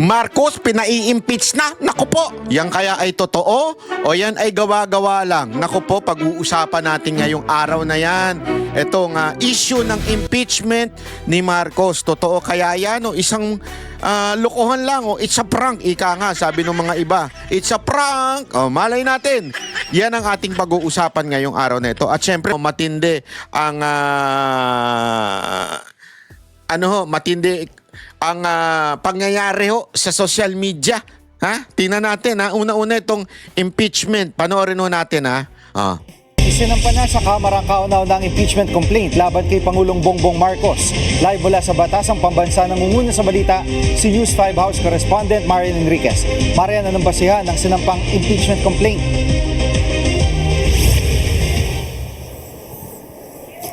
Marcos pinai-impeach na. Naku po, yan kaya ay totoo o yan ay gawa-gawa lang? Naku po, pag-uusapan natin ngayong araw na yan. Itong issue ng impeachment ni Marcos. Totoo kaya yan o isang lokohan lang o it's a prank? Ika nga, sabi ng mga iba. It's a prank. O, malay natin. Yan ang ating pag-uusapan ngayong araw na ito. At syempre, matindi ang matindi ang pangyayari ho sa social media. Ha? Tingnan natin ha. Una-una itong impeachment. Panoorin ho natin ha. Isinampa na sa Kamara ang kauna-unang impeachment complaint laban kay Pangulong Bongbong Marcos. Live mula sa Batasang Pambansa, nangunguna sa balita si News 5 House correspondent Marian Enriquez. Marian, anong basihan ng sinampang impeachment complaint?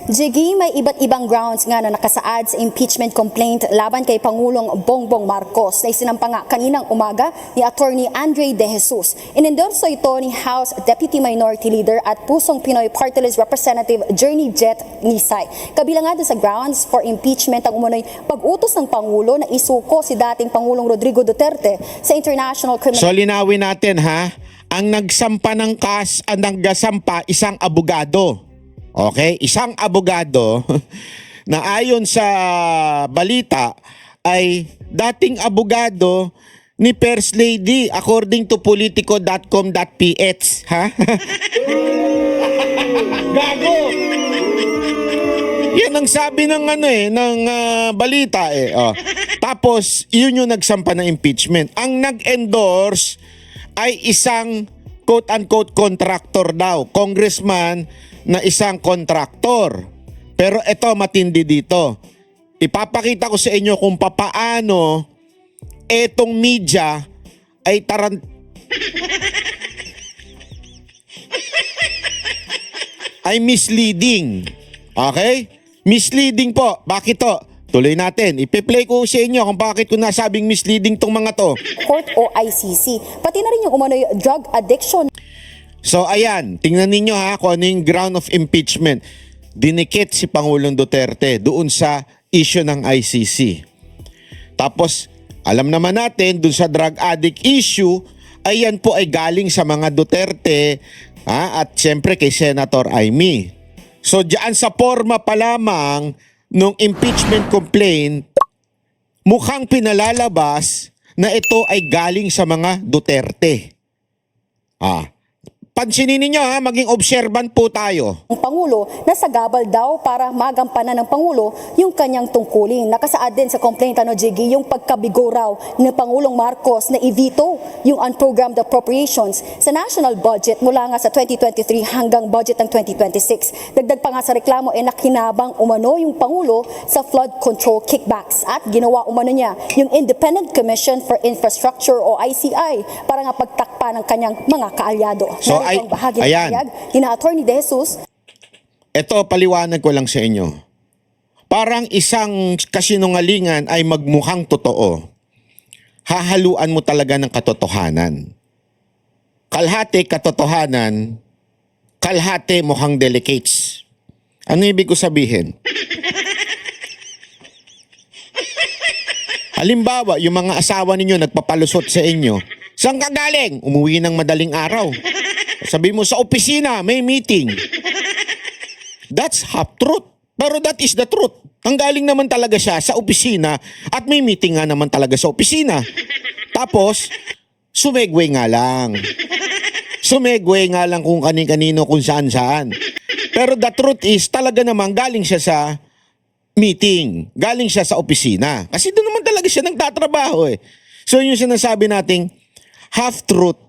Jiggy, may iba't ibang grounds nga na nakasaad sa impeachment complaint laban kay Pangulong Bongbong Marcos na isinampa nga kaninang umaga ni Attorney Andre De Jesus. Inendorso ito ni House Deputy Minority Leader at Pusong Pinoy Party List Representative Journey Jet Nisay. Kabilang nga sa grounds for impeachment ang umunoy pag-utos ng Pangulo na isuko si dating Pangulong Rodrigo Duterte sa International Criminal... So linawin natin ha. Ang nagsampa ng nagsampa isang abogado. Okay, isang abogado na ayon sa balita ay dating abogado ni First Lady according to politico.com.ph, ha? Gago. Yan ang sabi ng balita eh. Oh. Tapos yun yung nagsampa ng impeachment. Ang nag-endorse ay isang quote-unquote contractor daw, congressman na isang kontraktor. Pero ito matindi dito. Ipapakita ko sa inyo kung papaano etong media ay ay misleading. Okay? Misleading po. Bakit to? Tuloy natin. Ipi-play ko sa inyo kung bakit ko nasabing misleading tong mga to. Court o ICC. Pati na rin yung umano'y drug addiction. So ayan, tingnan ninyo ha kung ano yung ground of impeachment. Dinikit si Pangulong Duterte doon sa issue ng ICC. Tapos, alam naman natin, doon sa drug addict issue, ayan po ay galing sa mga Duterte at siyempre kay Senator Amy. So diyan sa forma pa lamang nung impeachment complaint, mukhang pinalalabas na ito ay galing sa mga Duterte. Pansinin ninyo ha, maging observant po tayo. Ang Pangulo na sagabal daw para magampanan ng Pangulo yung kanyang tungkulin. Nakasaad din sa complaint Jiggy, yung pagkabigo raw ni Pangulong Marcos na i-veto yung unprogrammed appropriations sa national budget mula nga sa 2023 hanggang budget ng 2026. Dagdag pa nga sa reklamo nakinabang umano yung Pangulo sa flood control kickbacks at ginawa umano niya yung Independent Commission for Infrastructure o ICI para nga pagtakpa ng kanyang mga kaalyado. So, Bahagi ayan. Ina Attorney De Jesus. Ito, paliwanag ko lang sa inyo. Parang isang kasinungalingan ay magmukhang totoo. Hahaluan mo talaga ng katotohanan. Kalhati katotohanan, kalhati mukhang delicates. Ano ibig ko sabihin? Halimbawa, yung mga asawa ninyo nagpapalusot sa inyo. Saan ka galing? Umuwi ng madaling araw. Sabi mo, sa opisina, may meeting. That's half truth. Pero that is the truth. Ang galing naman talaga siya sa opisina at may meeting nga naman talaga sa opisina. Tapos, sumegway nga lang. Sumegway nga lang kung kani-kanino, kung saan-saan. Pero the truth is, talaga naman galing siya sa meeting. Galing siya sa opisina. Kasi doon naman talaga siya nagtatrabaho eh. So yun yung sinasabi nating half-truth.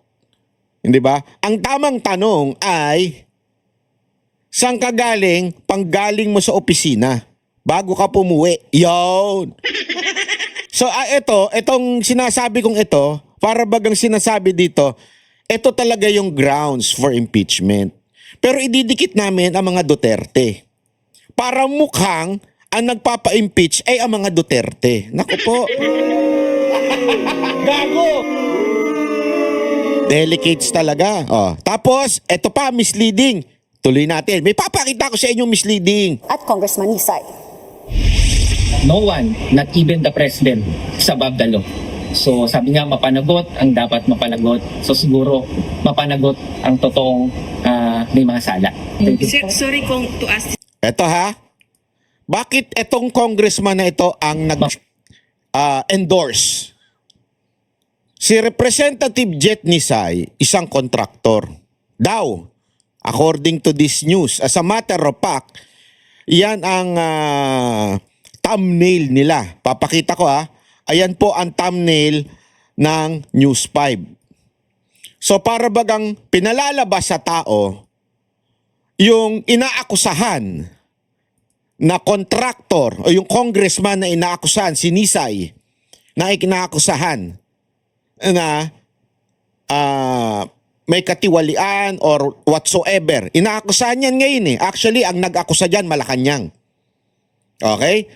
Hindi ba? Ang tamang tanong ay, saan ka galing panggaling mo sa opisina bago ka pumuwi? Yun! So itong sinasabi kong ito, para bagang sinasabi dito, ito talaga yung grounds for impeachment. Pero ididikit namin ang mga Duterte. Para mukhang ang nagpapa-impeach ay ang mga Duterte. Naku po. Gago! Delicates talaga. Tapos, eto pa, misleading. Tuloy natin. May papakita ko sa inyo misleading. At Congressman Nisay. No one, not even the president, is above the law. So sabi nga, mapanagot ang dapat mapanagot. So siguro mapanagot ang totoong may mga sala. Thank you. Sir, sorry kung to ask Eto ha, bakit etong congressman na ito ang nag-endorse? Si Representative Jet Nisay, isang kontraktor. Daw, according to this news, as a matter of fact, yan ang thumbnail nila. Papakita ko ha. Ayan po ang thumbnail ng News 5. So para bagang pinalalabas sa tao yung inaakusahan na kontraktor o yung congressman na inaakusahan, si Nisay, na inaakusahan na may katiwalian or whatsoever. Inaakusahan yan ngayon eh. Actually, ang nag-akusa dyan, Malacanang. Okay?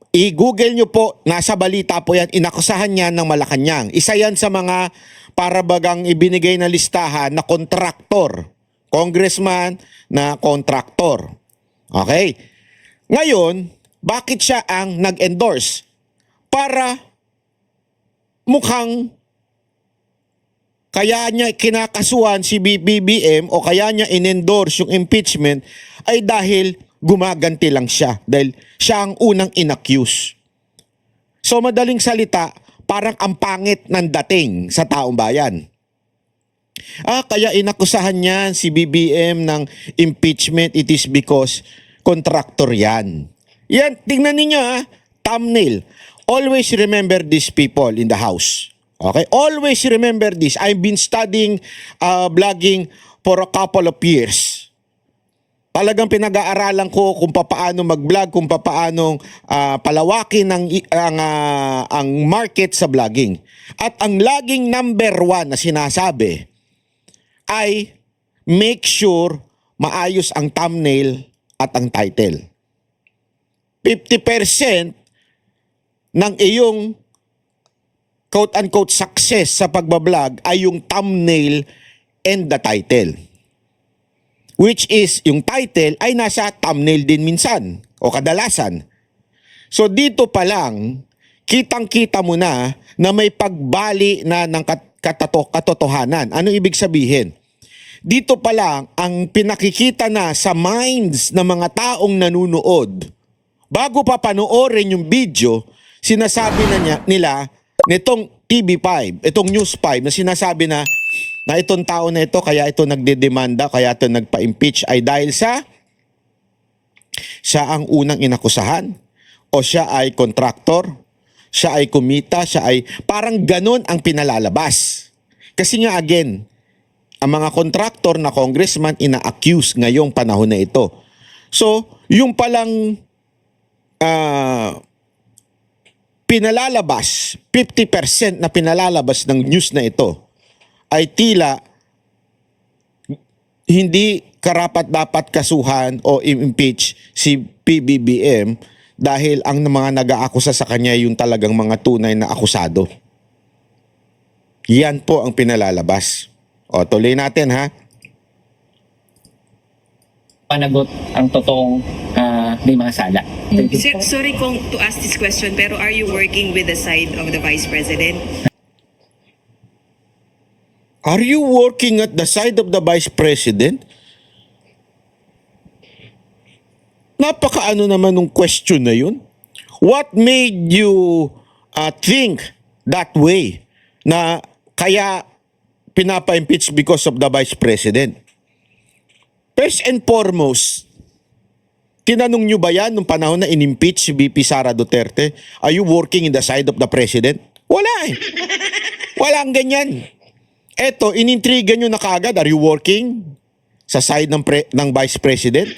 I-google nyo po, nasa balita po yan, inakusahan niya ng Malacanang. Isa yan sa mga parabagang ibinigay na listahan na kontraktor. Congressman na kontraktor. Okay? Ngayon, bakit siya ang nag-endorse? Para mukhang kaya niya kinakasuhan si BBM o kaya niya in-endorse yung impeachment ay dahil gumaganti lang siya. Dahil siya ang unang inaccuse. So madaling salita, parang ang pangit ng dating sa taong bayan. Kaya inakusahan niya si BBM ng impeachment, it is because kontraktor yan. Yan, tingnan ninyo thumbnail. Always remember these people in the house. Okay? Always remember this. I've been studying blogging for a couple of years. Talagang pinag-aaralan ko kung paano mag-vlog, kung paano palawakin ang market sa vlogging. At ang laging number 1 na sinasabi ay make sure maayos ang thumbnail at ang title. 50% ng iyong quote-unquote success sa pagbablog ay yung thumbnail and the title. Which is, yung title ay nasa thumbnail din minsan o kadalasan. So dito pa lang, kitang-kita mo na may pagbali na ng katotohanan. Ano ibig sabihin? Dito pa lang, ang pinakikita na sa minds ng mga taong nanunood, bago pa panoorin yung video, sinasabi na nila nitong TV5, itong News 5 na sinasabi na itong tao na ito, kaya ito nagdedemanda, kaya ito nagpa-impeach ay dahil siya ang unang inakusahan o siya ay kontraktor, siya ay kumita, siya ay parang ganun ang pinalalabas. Kasi nga again, ang mga kontraktor na congressman ina-accuse ngayong panahon na ito. So, yung palang pinalalabas, 50% na pinalalabas ng news na ito ay tila hindi karapat-dapat kasuhan o impeach si PBBM dahil ang mga nag-aakusa sa kanya yung talagang mga tunay na akusado. Yan po ang pinalalabas. O, tuloy natin ha. Panagot ang totoong may mga sala. Thank you. Sir, sorry kung to ask this question, pero are you working with the side of the Vice President? Are you working at the side of the Vice President? Napakaano naman nung question na yun? What made you think that way na kaya pinapa-impeach because of the Vice President? First and foremost, tinanong nyo ba yan nung panahon na in-impeach si VP Sara Duterte? Are you working in the side of the President? Wala eh. Walang ganyan. Eto, inintriga nyo na kaagad, are you working sa side ng Vice President?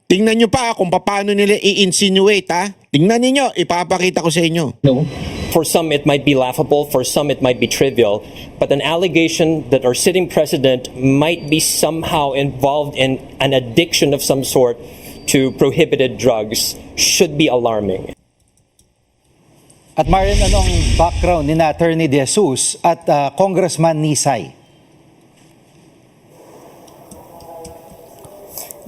Tingnan nyo pa kung paano nila i-insinuate ha. Tingnan ninyo, ipapakita ko sa inyo. No. For some, it might be laughable. For some, it might be trivial. But an allegation that our sitting president might be somehow involved in an addiction of some sort to prohibited drugs should be alarming. At Marian, anong background ni Attorney De Jesus at Congressman Nisay?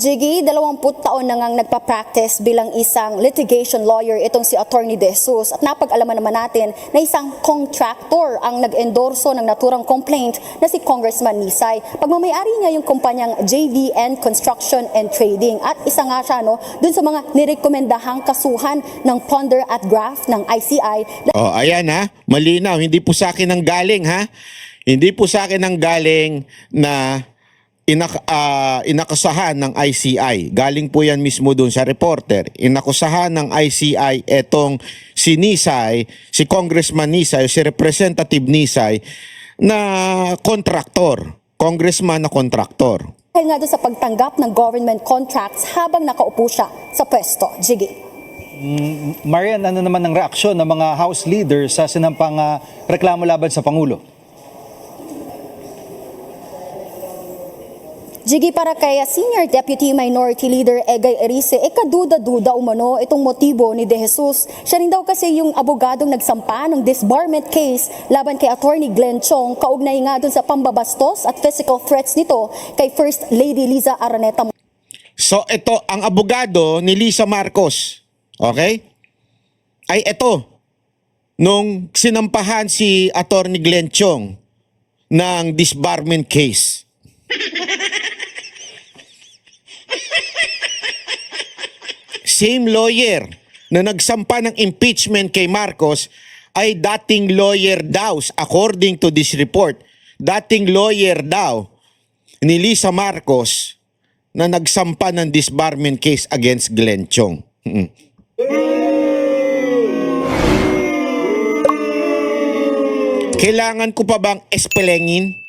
Jiggy, 20 taon na ngang nagpa-practice bilang isang litigation lawyer itong si Attorney De Jesus at napag-alaman naman natin na isang contractor ang nag-endorso ng naturang complaint na si Congressman Nisay. Pagmamayari niya yung kumpanyang JVN Construction and Trading at isa nga siya dun sa mga nirekomendahang kasuhan ng Ponder at Graft ng ICI. Oh, ayan ha. Malinaw. Hindi po sa akin ang galing ha. Hindi po sa akin ang galing na inakusahan ng ICI. Galing po yan mismo dun sa reporter. Inakusahan ng ICI etong si Nisay, si Congressman Nisay, si Representative Nisay na kontraktor. Congressman na kontraktor. Dahil nga doon sa pagtanggap ng government contracts habang nakaupo siya sa pwesto. Jiggy. Marian, ano naman ang reaksyon ng mga House leaders sa sinampang reklamo laban sa Pangulo? Jiggy, para kay Senior Deputy Minority Leader Egay Erice, kaduda-duda umano itong motibo ni De Jesus. Siya rin daw kasi yung abogadong nagsampa ng disbarment case laban kay Attorney Glenn Chong, kaugnay nga dun sa pambabastos at physical threats nito kay First Lady Liza Araneta. So ito ang abogado ni Lisa Marcos. Okay? Ay ito. Nung sinampahan si Attorney Glenn Chong ng disbarment case. Same lawyer na nagsampa ng impeachment kay Marcos ay dating lawyer daw, according to this report. Dating lawyer daw ni Lisa Marcos na nagsampa ng disbarment case against Glenn Chong. Kailangan ko pa bang espelengin?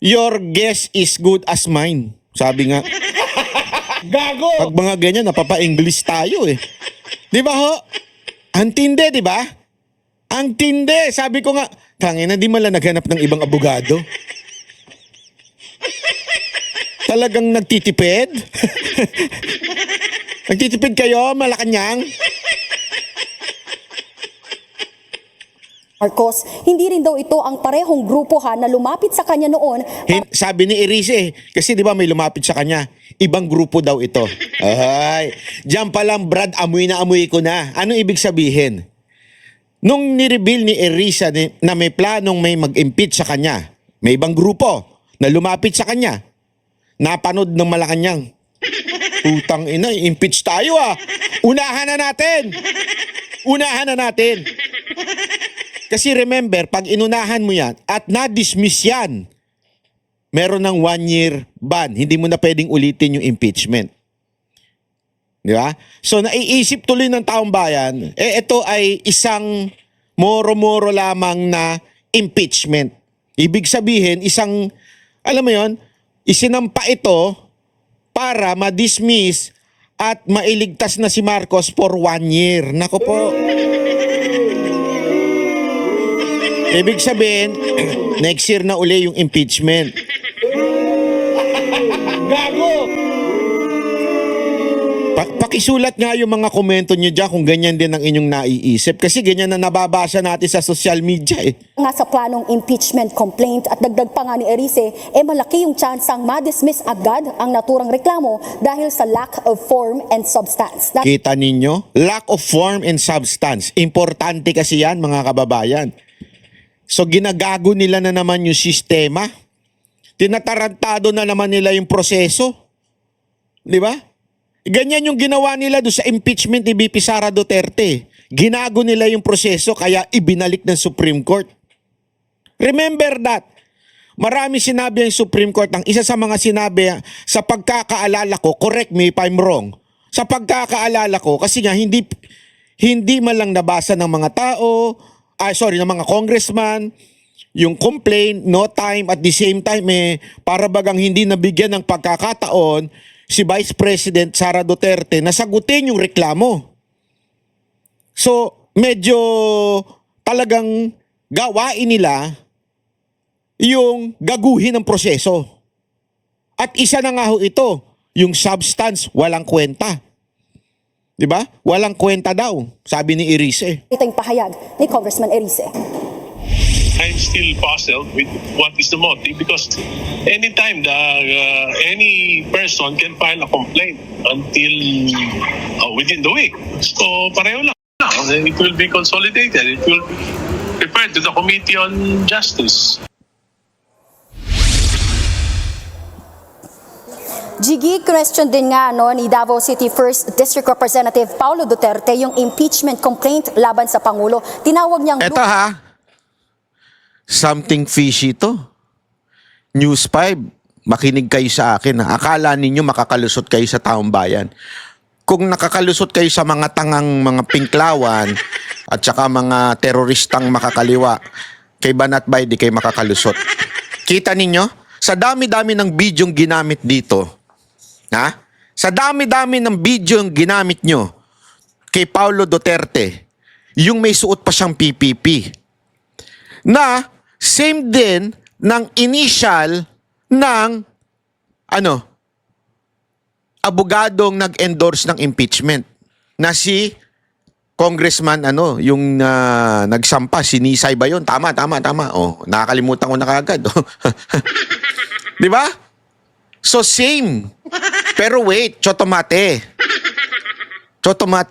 Your guess is good as mine. Sabi nga. Gago! Pag mga ganyan, napapa-English tayo eh. Di ba ho? Ang tindi, di ba? Ang tindi. Sabi ko nga, tangina, di mala naghanap ng ibang abogado. Talagang nagtitipid? Nagtitipid kayo, Malacanang? Marcos, hindi rin daw ito ang parehong grupo na lumapit sa kanya noon. Sabi ni Erice, kasi di ba may lumapit sa kanya, ibang grupo daw ito. Ay, diyan pa lang Brad, amoy na amoy ko na. Ano ibig sabihin? Nung nireveal ni Erice na may planong may mag-impeach sa kanya, may ibang grupo na lumapit sa kanya, napanood ng Malacanang. Putang ina, impeach tayo ah. Unahan na natin. Unahan na natin. Kasi remember, pag inunahan mo yan at na-dismiss yan, meron ng 1-year ban. Hindi mo na pwedeng ulitin yung impeachment. Di ba? So naiisip tuloy ng taong bayan, ito ay isang moro-moro lamang na impeachment. Ibig sabihin, isang, alam mo yon, isinampa ito para ma-dismiss at mailigtas na si Marcos for 1 year. Nako po. Ibig sabihin, next year na uli yung impeachment. Gago! Pakisulat nga yung mga komento nyo dyan kung ganyan din ang inyong naiisip. Kasi ganyan na nababasa natin sa social media eh. Nga sa planong impeachment complaint at dagdag pa nga ni Erice, malaki yung tsansang ma-dismiss agad ang naturang reklamo dahil sa lack of form and substance. Kita ninyo? Lack of form and substance. Importante kasi yan mga kababayan. So ginagago nila na naman yung sistema. Tinatarantado na naman nila yung proseso. Di ba? Ganyan yung ginawa nila doon sa impeachment ni VP Sara Duterte. Ginago nila yung proseso kaya ibinalik ng Supreme Court. Remember that. Marami sinabi ang Supreme Court. Ang isa sa mga sinabi sa pagkakaalala ko, correct me if I'm wrong, sa pagkakaalala ko, kasi nga hindi man lang nabasa ng mga tao, ng mga congressman, yung complaint, no time, at the same time, para bagang hindi nabigyan ng pagkakataon si Vice President Sara Duterte na sagutin yung reklamo. So, medyo talagang gawain nila yung gaguhin ng proseso. At isa na nga ho ito, yung substance, walang kwenta. Diba? Walang kwenta daw, sabi ni Erice. Ito yung pahayag ni Congressman Erice. I'm still puzzled with what is the motive, because anytime any person can file a complaint until within the week. So pareho lang. It will be consolidated. It will be referred to the Committee on Justice. Jiggy, question din nga ni Davao City 1st District Representative Paulo Duterte yung impeachment complaint laban sa Pangulo. Tinawag niyang Eto ha, something fishy to. News 5, makinig kayo sa akin. Akala ninyo makakalusot kayo sa taong bayan. Kung nakakalusot kayo sa mga tangang mga pinklawan at saka mga teroristang makakaliwa, kay Banat Bay di kayo makakalusot. Kita ninyo? Sa dami-dami ng bidyong ginamit dito, ha? Sa dami-dami ng bidyong ginamit nyo kay Paulo Duterte, yung may suot pa siyang PPP, na same din ng initial ng abogadong nag-endorse ng impeachment na si Congressman yung nagsampa, si Nisay ba yun? Tama. Oh, nakakalimutan ko na kagad. Di ba? So same. Pero wait, chotomate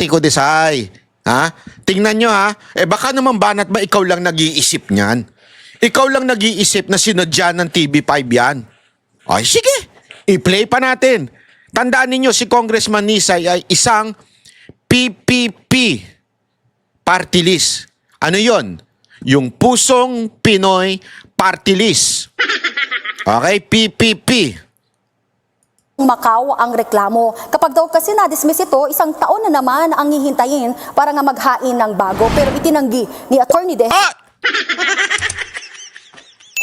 ko desay. Ha? Tingnan nyo ha. Baka naman Banat ba ikaw lang nag-iisip niyan? Ikaw lang nag-iisip na sinadya ng TV5 yan. Ay sige, i-play pa natin. Tandaan ninyo, si Congressman Nisay ay isang PPP party list. Ano yon? Yung Pusong Pinoy Party List. Okay, PPP. Macau ang reklamo. Kapag daw kasi na-dismiss ito, isang taon na naman ang hihintayin para nga maghain ng bago. Pero itinanggi ni Attorney De.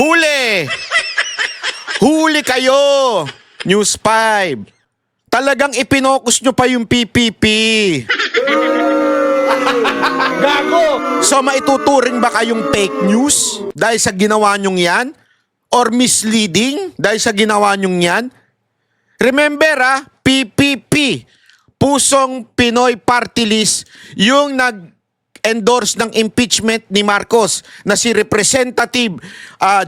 Huli! Huli kayo! News 5. Talagang ipinokus nyo pa yung PPP. Gago! So maituturing ba kayong fake news dahil sa ginawa nyong yan? Or misleading dahil sa ginawa nyong yan? Remember PPP, Pusong Pinoy Party List, yung nag-endorse ng impeachment ni Marcos na si Representative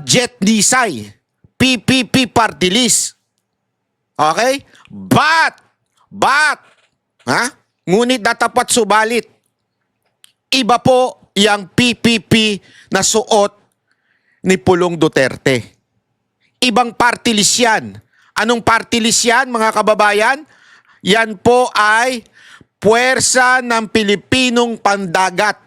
Jet Nisay. PPP Party List. Okay? But, ngunit datapat subalit, iba po yung PPP na suot ni Pulong Duterte. Ibang party list yan. Anong party list yan, mga kababayan? Yan po ay Puwersa ng Pilipinong Pandagat.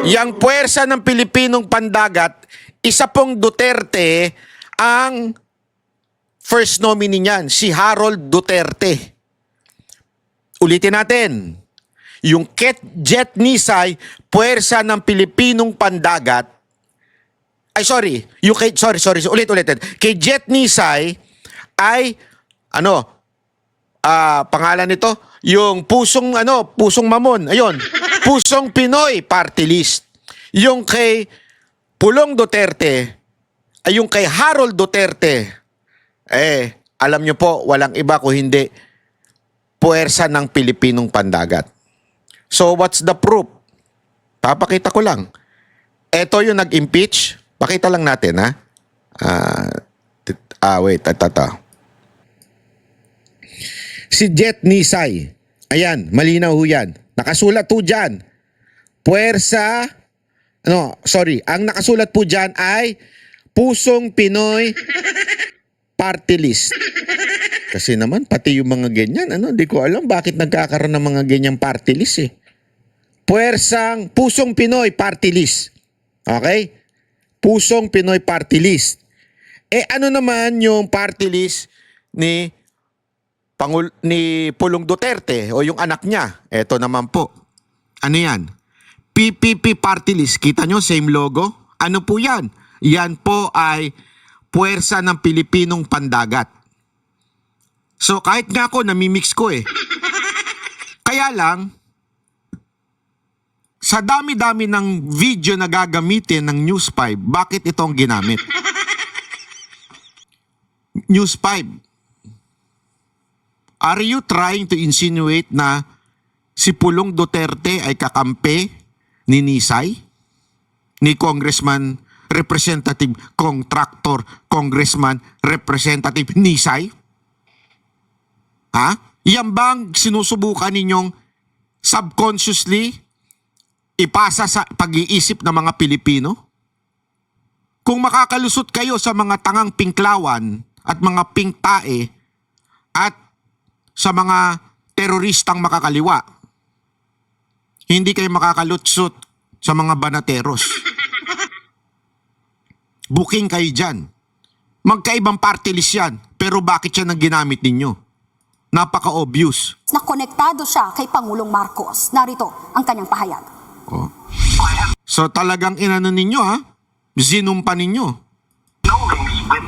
Yang Puwersa ng Pilipinong Pandagat, isa pong Duterte ang first nominee niyan, si Harold Duterte. Ulitin natin. Yung Jet Nisay, Puwersa ng Pilipinong Pandagat. Ulit. Kay Jet Nisay ay pangalan nito, yung Pusong Mamon. Ayun. Pusong Pinoy Party List. Yung kay Pulong Duterte ay yung kay Harold Duterte. Alam nyo po, walang iba kung hindi Puwersa ng Pilipinong Pandagat. So what's the proof? Papakita ko lang. Ito yung nag-impeach. Pakita lang natin ha. Wait. Si Jet Nisay. Ayan, malinaw ho yan. Nakasulat po dyan. Ang nakasulat po dyan ay Pusong Pinoy Party List. Kasi naman, pati yung mga ganyan, di ko alam bakit nagkakaroon ng mga ganyang party list eh. Pusong Pinoy Party List. Okay? Pusong Pinoy Party List. Ano naman yung party list ni Pulong Duterte o yung anak niya? Ito naman po. Ano yan? PPP Party List. Kita nyo, same logo? Ano po yan? Yan po ay Puwersa ng Pilipinong Pandagat. So kahit nga ako, namimix ko eh. Kaya lang, sa dami-dami ng video na gagamitin ng News 5, bakit ito ang ginamit? News 5, are you trying to insinuate na si Pulong Duterte ay kakampi ni Nisay, ni Congressman Representative Contractor Congressman Representative Nisay? Ha? Yan bang sinusubukan ninyong subconsciously ipasa sa pag-iisip ng mga Pilipino? Kung makakalusot kayo sa mga tangang pinklawan at mga pingtae at sa mga teroristang makakaliwa, hindi kayo makakalutsot sa mga banateros. Booking kayo dyan. Magkaibang party list yan, pero bakit yan ang ginamit ninyo? Napaka-obvious. Na konektado siya kay Pangulong Marcos. Narito ang kanyang pahayag. Oh. So talagang inano ninyo ha? Zinumpa ninyo. No links with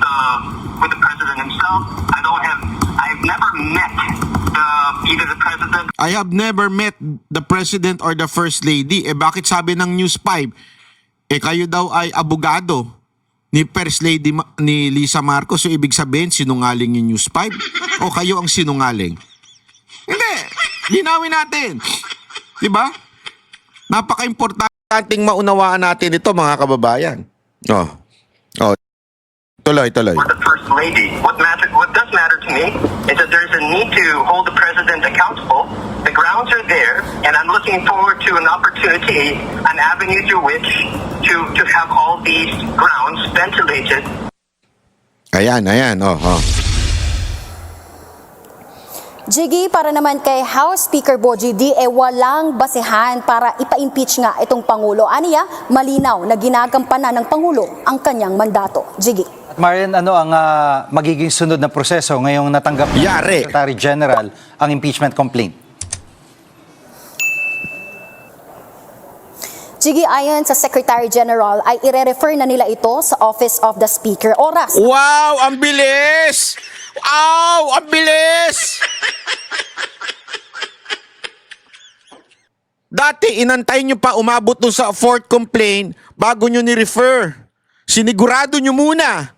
the president himself. I've never met either the president. I have never met the president or the first lady. Bakit sabi ng News 5? Kayo daw ay abogado ni First Lady ni Lisa Marcos. So ibig sabihin sinungaling yung News 5? O kayo ang sinungaling? Hindi. Linawin natin. Diba? Napaka-importanting maunawaan natin ito mga kababayan. Tuloy. Or the first lady. What does matter to me is that there's a need to hold the president accountable. The grounds are there, and I'm looking forward to an opportunity, an avenue through which to have all these grounds ventilated. Ayan. Jiggy, para naman kay House Speaker Bogie D, walang basehan para ipa-impeach nga itong Pangulo. Aniya, malinaw na ginagampanan ng Pangulo ang kanyang mandato. Jiggy. At Marian, ano ang magiging sunod na proseso ngayong natanggap ng Yari. Secretary General ang impeachment complaint? Jiggy, ayon sa Secretary General, ay ire-refer na nila ito sa Office of the Speaker. Oras. Wow! Ang bilis! Ang bilis! Dati, inantay nyo pa umabot dun sa fourth complaint bago nyo ni-refer. Sinigurado nyo muna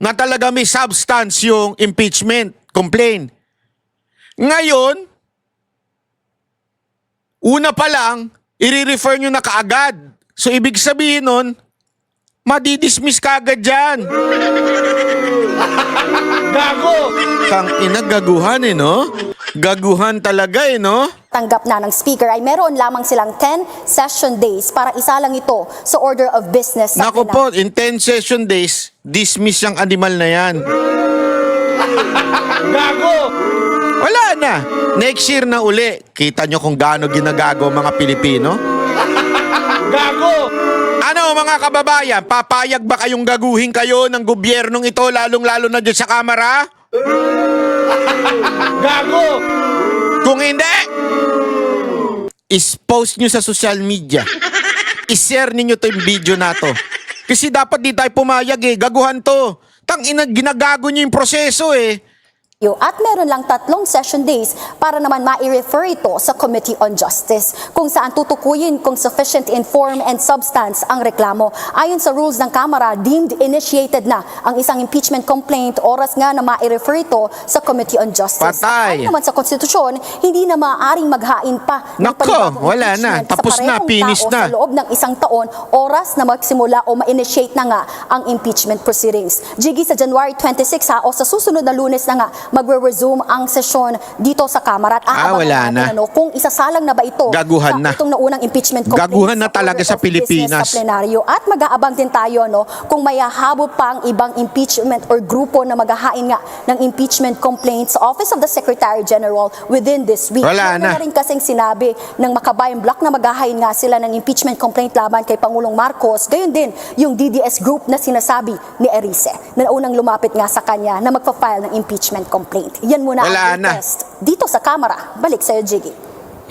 na talaga may substance yung impeachment complaint. Ngayon, una pa lang, i-refer nyo na kaagad. So, ibig sabihin nun, madidismiss ka agad dyan. Gago! Kang inagaguhan no? Gaguhan talaga no? Tanggap na ng Speaker ay meron lamang silang 10 session days para isa lang ito sa order of business. Sa Naku po, in 10 session days, dismiss yung animal na yan. Gago! Wala na. Next year na uli. Kita nyo kung gaano ginagago ang mga Pilipino? Gago! Ano mga kababayan, papayag ba kayong gaguhin kayo ng gobyernong ito lalong-lalo na dyan sa Kamara? Gago! Kung hindi, is-post nyo sa social media. I-share ninyo to yung video na to. Kasi dapat di tayo pumayag gaguhan to. Tangina, ginagago nyo yung proseso At meron lang 3 session days para naman ma-refer ito sa Committee on Justice kung saan tutukuyin kung sufficient in form and substance ang reklamo. Ayon sa rules ng Kamara, deemed initiated na ang isang impeachment complaint oras nga na ma-refer ito sa Committee on Justice. Patay. Ayon naman sa konstitusyon, hindi na maaaring maghain pa ng Nako, panibagong wala na. impeachment Tapos sa na, parehong finish tao na. sa loob ng 1 taon oras na magsimula o ma-initiate na nga ang impeachment proceedings. Jiggy, sa January 26 o sa susunod na Lunes na nga magre-resume ang sesyon dito sa Kamara at aabangan wala natin na. kung isasalang na ba ito Gaguhan na. itong naunang impeachment complaint Gaguhan na talaga order sa of business Pilipinas. sa plenaryo at mag-aabang din tayo kung may hahabol pa ang ibang impeachment or grupo na maghahain nga ng impeachment complaint sa Office of the Secretary General within this week. Wala na. Rin kasing sinabi ng Makabayan Block na maghahain nga sila ng impeachment complaint laban kay Pangulong Marcos. Gayon din yung DDS group na sinasabi ni Erice na unang lumapit nga sa kanya na magpa-file ng impeachment complaint. Yan muna Wala ang na. latest dito sa Kamara. Balik sa'yo, Jiggy.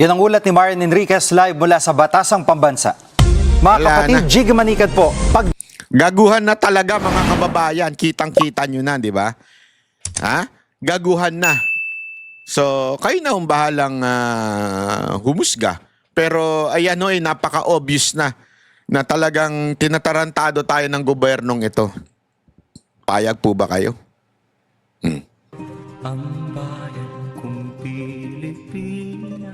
Yan ang ulat ni Marian Enriquez live mula sa Batasang Pambansa. Mga Wala kapatid, na. Jiggy Manikad po. Gaguhan na talaga mga kababayan. Kitang-kita nyo na, di ba? Gaguhan na. So, kayo na ang bahalang humusga. Pero ayan napaka-obvious na talagang tinatarantado tayo ng gobernong ito. Payag po ba kayo? Ang bayan kong Pilipinas